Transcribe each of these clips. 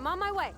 I'm on my way.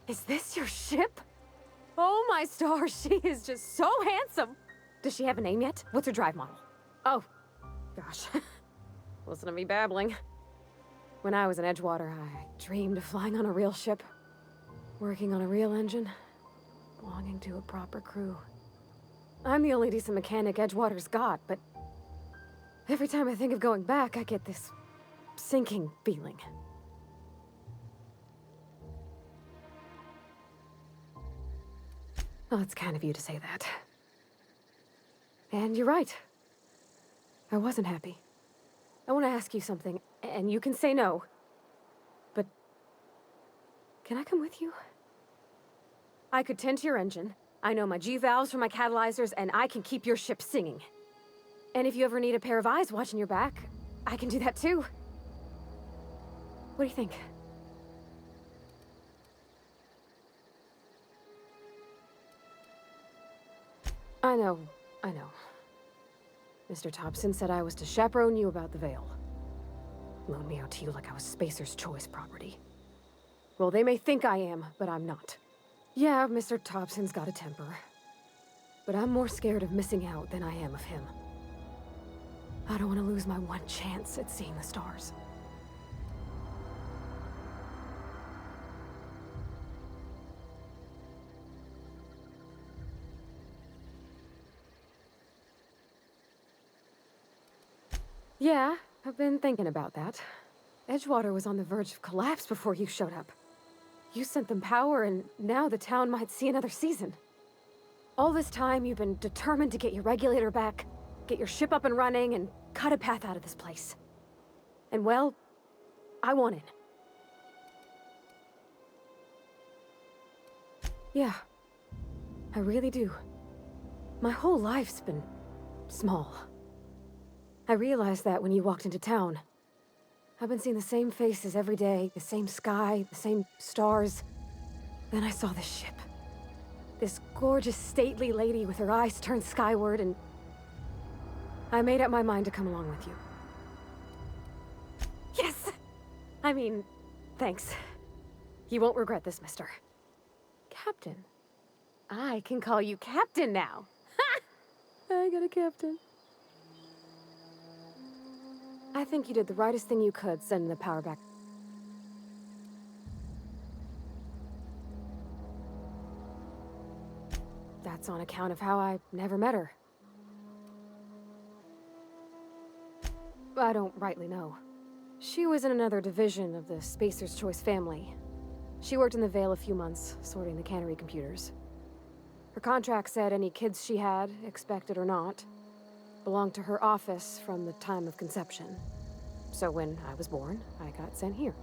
Is this your ship? Oh my stars, she is just so handsome! Does she have a name yet? What's her drive model? Oh, gosh. Listen to me babbling. When I was in Edgewater, I dreamed of flying on a real ship, working on a real engine, belonging to a proper crew. I'm the only decent mechanic Edgewater's got, but every time I think of going back, I get this sinking feeling. Well, it's kind of you to say that. And you're right. I wasn't happy. I want to ask you something, and you can say no. But can I come with you? I could tend to your engine. I know my G-valves for my catalyzers, and I can keep your ship singing. And if you ever need a pair of eyes watching your back, I can do that too. What do you think? I know. Mr. Thompson said I was to chaperone you about the Veil. Loan me out to you like I was Spacer's Choice property. Well, they may think I am, but I'm not. Yeah, Mr. Thompson's got a temper. But I'm more scared of missing out than I am of him. I don't want to lose my one chance at seeing the stars. Yeah, I've been thinking about that. Edgewater was on the verge of collapse before you showed up. You sent them power, and now the town might see another season. All this time, you've been determined to get your regulator back, get your ship up and running, and cut a path out of this place. And well, I want in. Yeah, I really do. My whole life's been small. I realized that when you walked into town. I've been seeing the same faces every day, the same sky, the same stars. Then I saw this ship. This gorgeous, stately lady with her eyes turned skyward, and I made up my mind to come along with you. Yes! I mean, thanks. You won't regret this, mister. Captain. I can call you Captain now. Ha! I got a captain. I think you did the rightest thing you could, sending the power back. That's on account of how I never met her. I don't rightly know. She was in another division of the Spacer's Choice family. She worked in the Veil a few months, sorting the cannery computers. Her contract said any kids she had, expected or not, belonged to her office from the time of conception. So when I was born, I got sent here.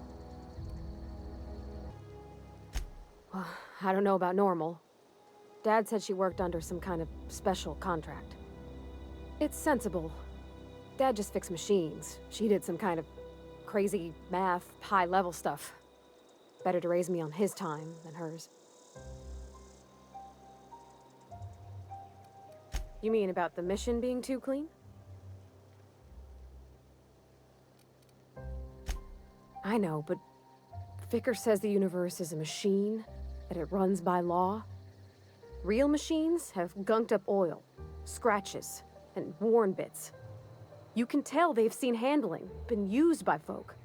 Well, I don't know about normal. Dad said she worked under some kind of special contract. It's sensible. Dad just fixed machines. She did some kind of crazy math, high-level stuff. Better to raise me on his time than hers. You mean about the mission being too clean? I know, but Vicker says the universe is a machine, that it runs by law. Real machines have gunked up oil, scratches, and worn bits. You can tell they've seen handling, been used by folk.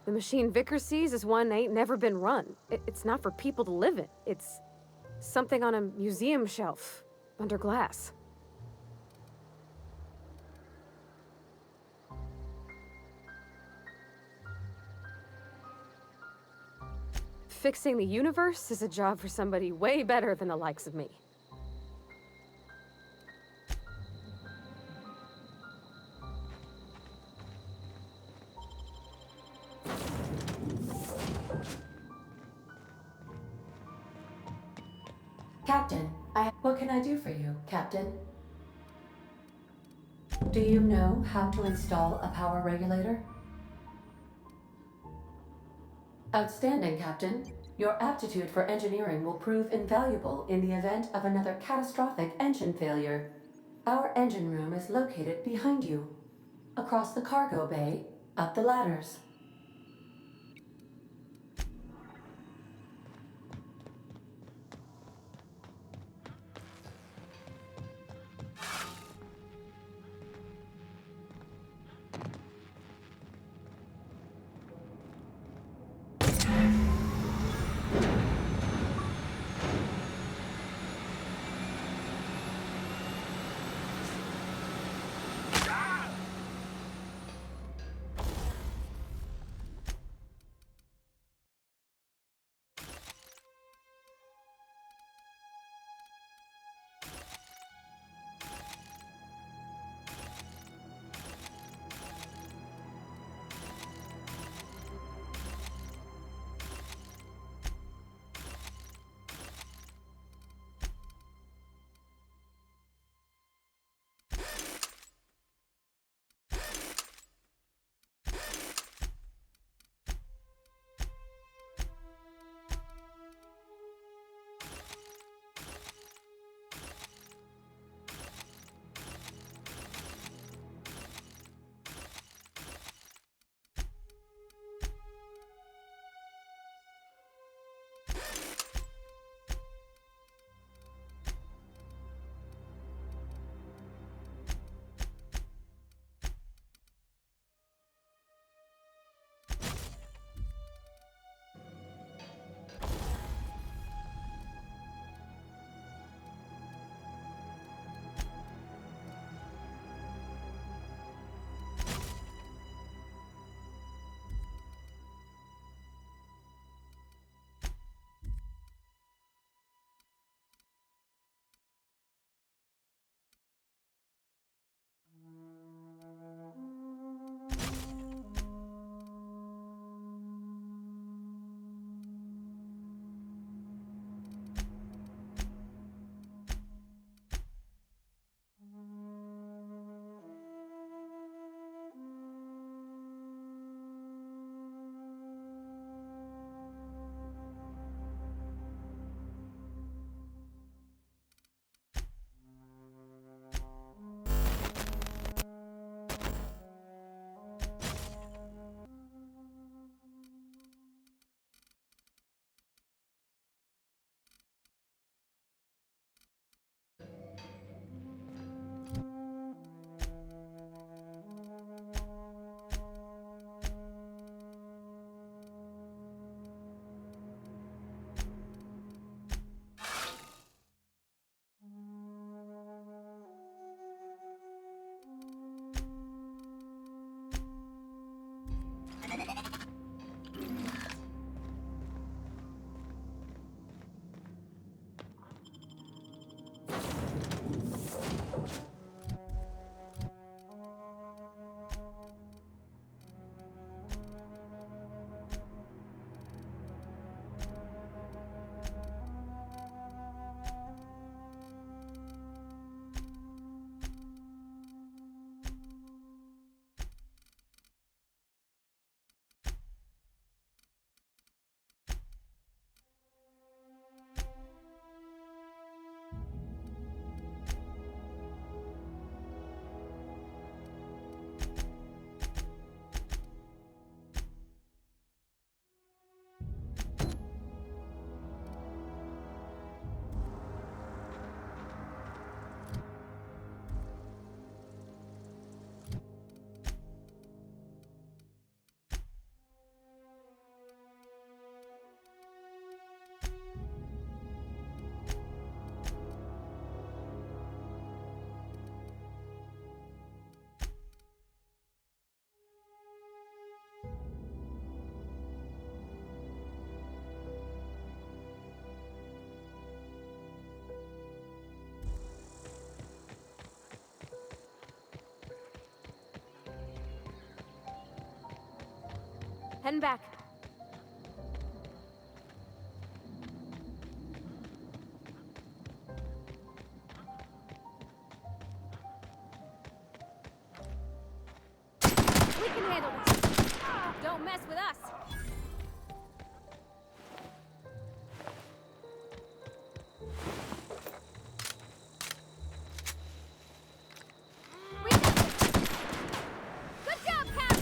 The machine Vickers sees is one ain't never been run. It's not for people to live in. It's something on a museum shelf, under glass. Fixing the universe is a job for somebody way better than the likes of me. Captain, what can I do for you, Captain? Do you know how to install a power regulator? Outstanding, Captain. Your aptitude for engineering will prove invaluable in the event of another catastrophic engine failure. Our engine room is located behind you. Across the cargo bay, up the ladders. Heading back. We can handle this. Don't mess with us. We got this. Good job, Cap.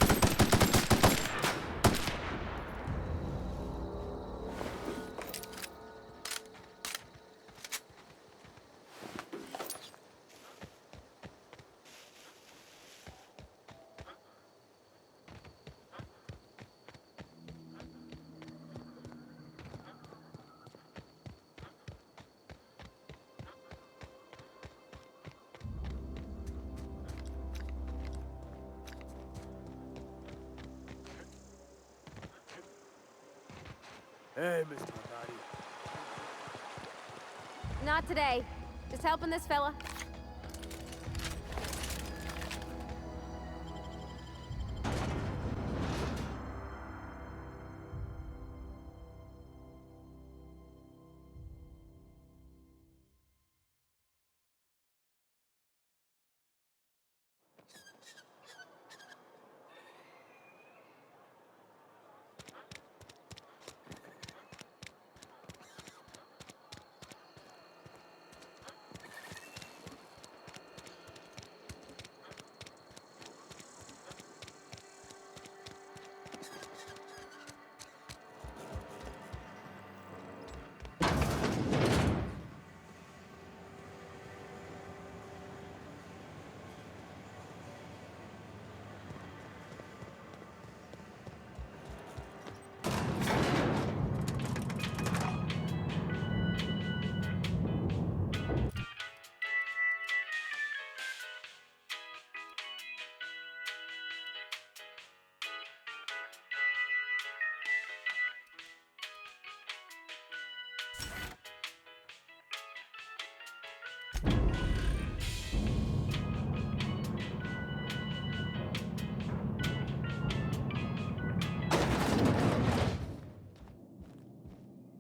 Hey, Mr. Makati. Not today. Just helping this fella.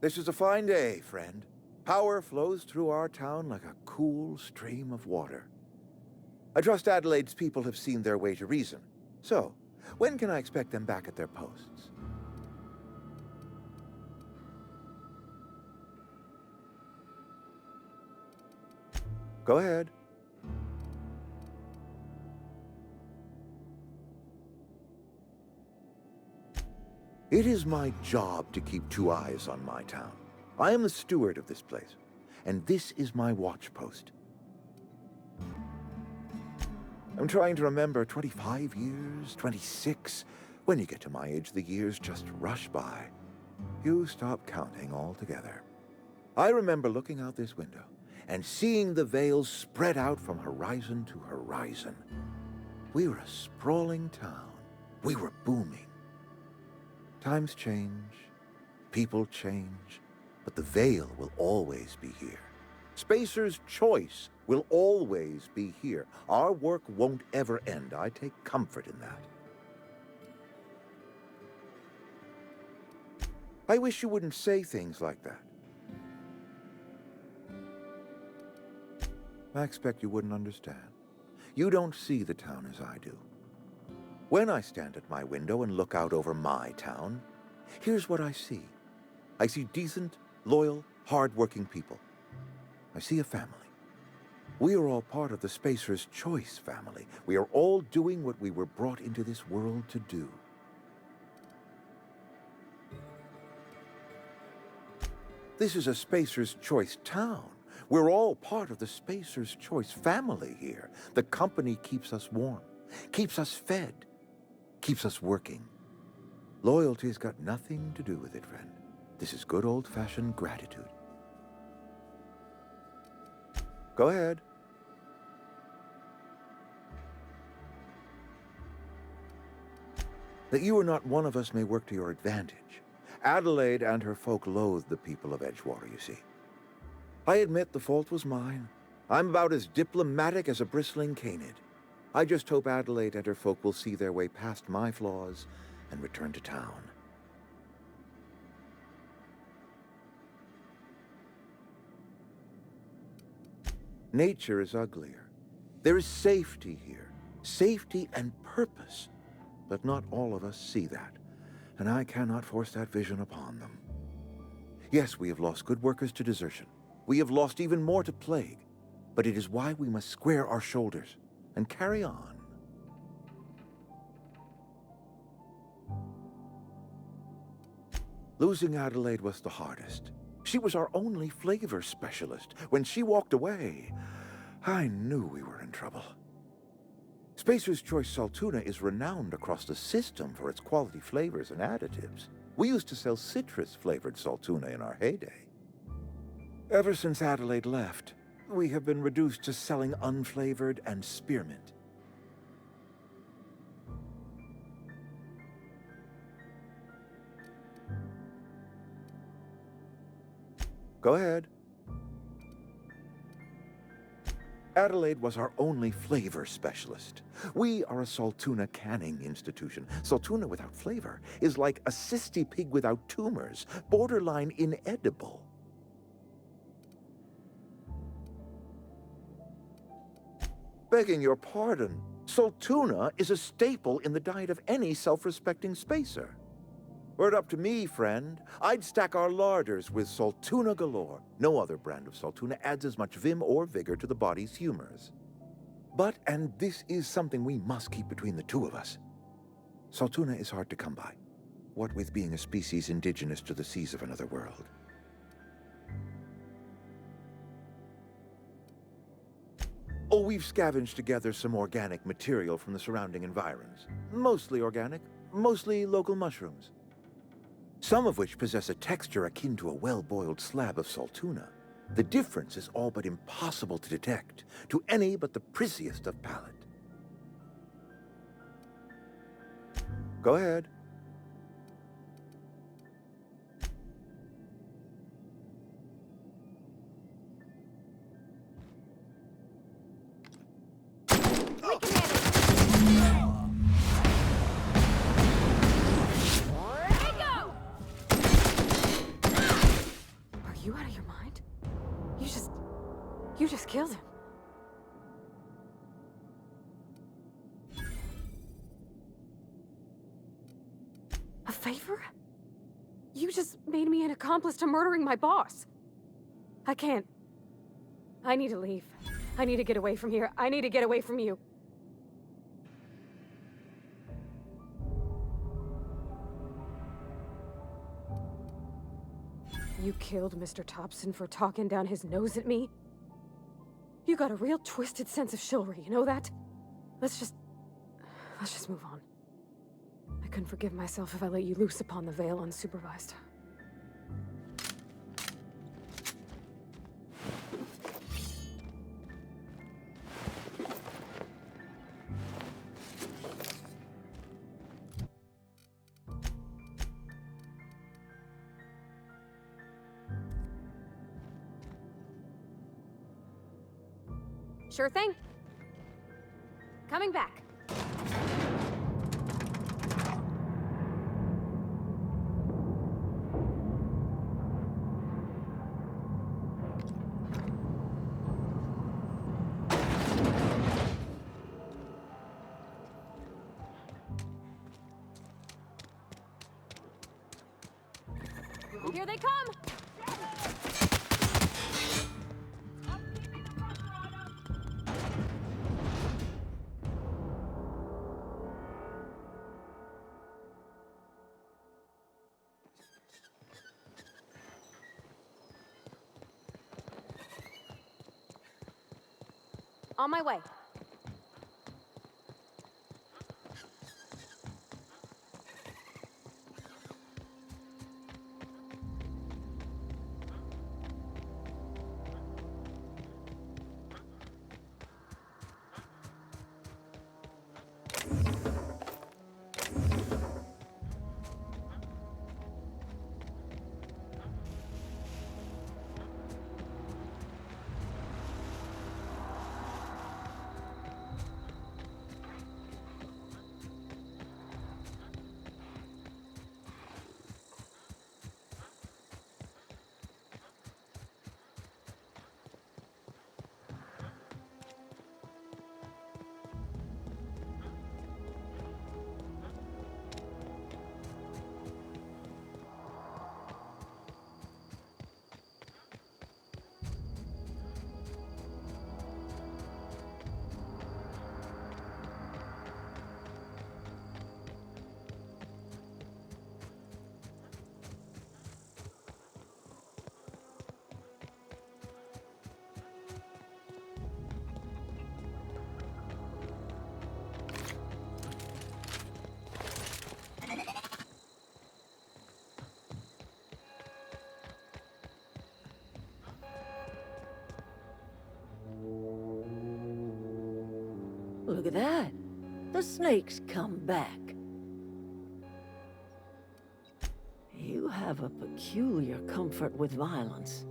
This is a fine day, friend. Power flows through our town like a cool stream of water. I trust Adelaide's people have seen their way to reason. So, when can I expect them back at their posts? Go ahead. It is my job to keep two eyes on my town. I am the steward of this place, and this is my watch post. I'm trying to remember 25 years, 26. When you get to my age, the years just rush by. You stop counting altogether. I remember looking out this window and seeing the veils spread out from horizon to horizon. We were a sprawling town. We were booming. Times change, people change, but the veil will always be here. Spacer's choice will always be here. Our work won't ever end. I take comfort in that. I wish you wouldn't say things like that. I expect you wouldn't understand. You don't see the town as I do. When I stand at my window and look out over my town, here's what I see. I see decent, loyal, hard-working people. I see a family. We are all part of the Spacer's Choice family. We are all doing what we were brought into this world to do. This is a Spacer's Choice town. We're all part of the Spacer's Choice family here. The company keeps us warm, keeps us fed, keeps us working. Loyalty's got nothing to do with it, friend. This is good old-fashioned gratitude. Go ahead. That you are not one of us may work to your advantage. Adelaide and her folk loathe the people of Edgewater, you see. I admit the fault was mine. I'm about as diplomatic as a bristling canid. I just hope Adelaide and her folk will see their way past my flaws and return to town. Nature is uglier. There is safety here. Safety and purpose. But not all of us see that, and I cannot force that vision upon them. Yes, we have lost good workers to desertion. We have lost even more to plague. But it is why we must square our shoulders and carry on. Losing Adelaide was the hardest. She was our only flavor specialist. When she walked away, I knew we were in trouble. Spacer's Choice Saltuna is renowned across the system for its quality flavors and additives. We used to sell citrus-flavored Saltuna in our heyday. Ever since Adelaide left, we have been reduced to selling unflavored and spearmint. Go ahead. Adelaide was our only flavor specialist. We are a Saltuna canning institution. Saltuna without flavor is like a cysty pig without tumors, borderline inedible. Begging your pardon, Saltuna is a staple in the diet of any self-respecting spacer. Were it up to me, friend, I'd stack our larders with Saltuna galore. No other brand of Saltuna adds as much vim or vigor to the body's humors. But, and this is something we must keep between the two of us, Saltuna is hard to come by, what with being a species indigenous to the seas of another world. Oh, we've scavenged together some organic material from the surrounding environs. Mostly organic, mostly local mushrooms. Some of which possess a texture akin to a well-boiled slab of Saltuna. The difference is all but impossible to detect to any but the prissiest of palate. Go ahead. You out of your mind? You just killed him. A favor? You just made me an accomplice to murdering my boss. I can't. I need to leave. I need to get away from here. I need to get away from you. You killed Mr. Thompson for talking down his nose at me? You got a real twisted sense of chivalry, you know that? Let's just move on. I couldn't forgive myself if I let you loose upon the Vale unsupervised. Sure thing. Coming back. Here they come! On my way. Look at that. The snake's come back. You have a peculiar comfort with violence.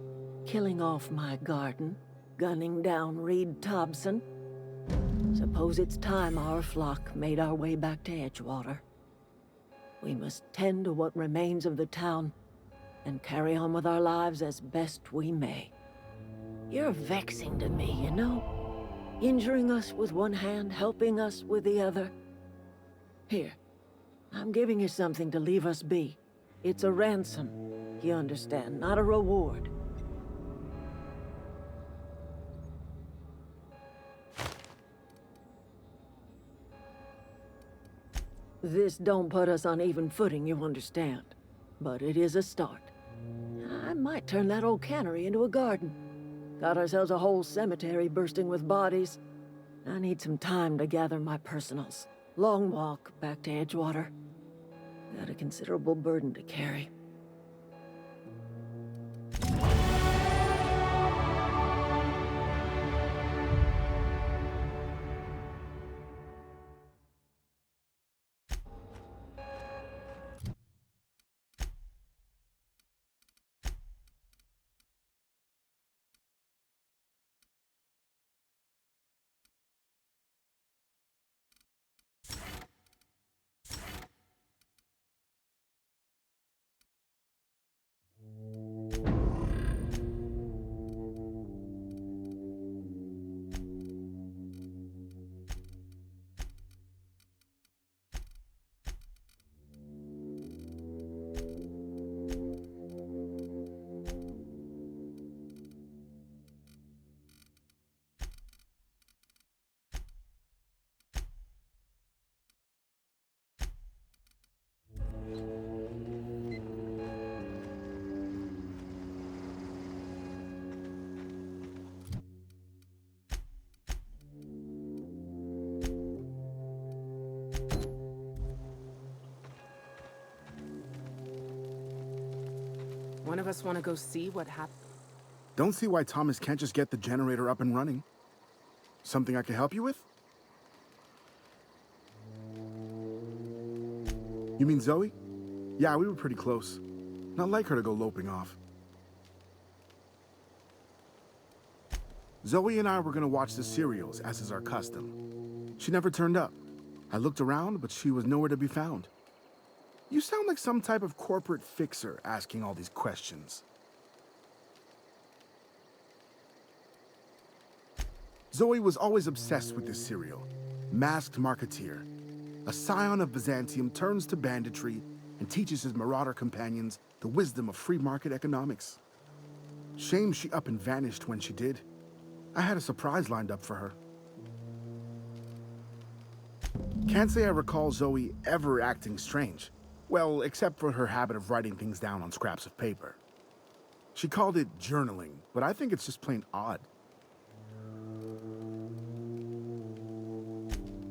Killing off my garden, gunning down Reed Thompson. Suppose it's time our flock made our way back to Edgewater. We must tend to what remains of the town and carry on with our lives as best we may. You're vexing to me, you know? Injuring us with one hand, helping us with the other. Here, I'm giving you something to leave us be. It's a ransom, you understand, not a reward. This don't put us on even footing, you understand. But it is a start. I might turn that old cannery into a garden. Got ourselves a whole cemetery bursting with bodies. I need some time to gather my personals. Long walk back to Edgewater. Got a considerable burden to carry. One of us want to go see what happened? Don't see why Thomas can't just get the generator up and running. Something I can help you with? You mean Zoe? Yeah, we were pretty close. Not like her to go loping off. Zoe and I were gonna watch the serials, as is our custom. She never turned up. I looked around, but she was nowhere to be found. You sound like some type of corporate fixer asking all these questions. Zoe was always obsessed with this serial. Masked Marketeer. A scion of Byzantium turns to banditry and teaches his marauder companions the wisdom of free market economics. Shame she up and vanished when she did. I had a surprise lined up for her. Can't say I recall Zoe ever acting strange. Well, except for her habit of writing things down on scraps of paper. She called it journaling, but I think it's just plain odd.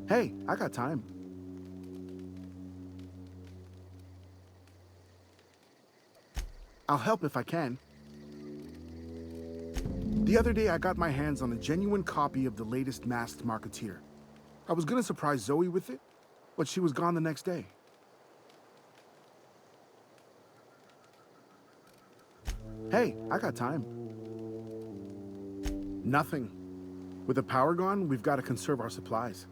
Hey, I got time. I'll help if I can. The other day, I got my hands on a genuine copy of the latest Masked Marketeer. I was gonna surprise Zoe with it, but she was gone the next day. Hey, I got time. Nothing. With the power gone, we've got to conserve our supplies.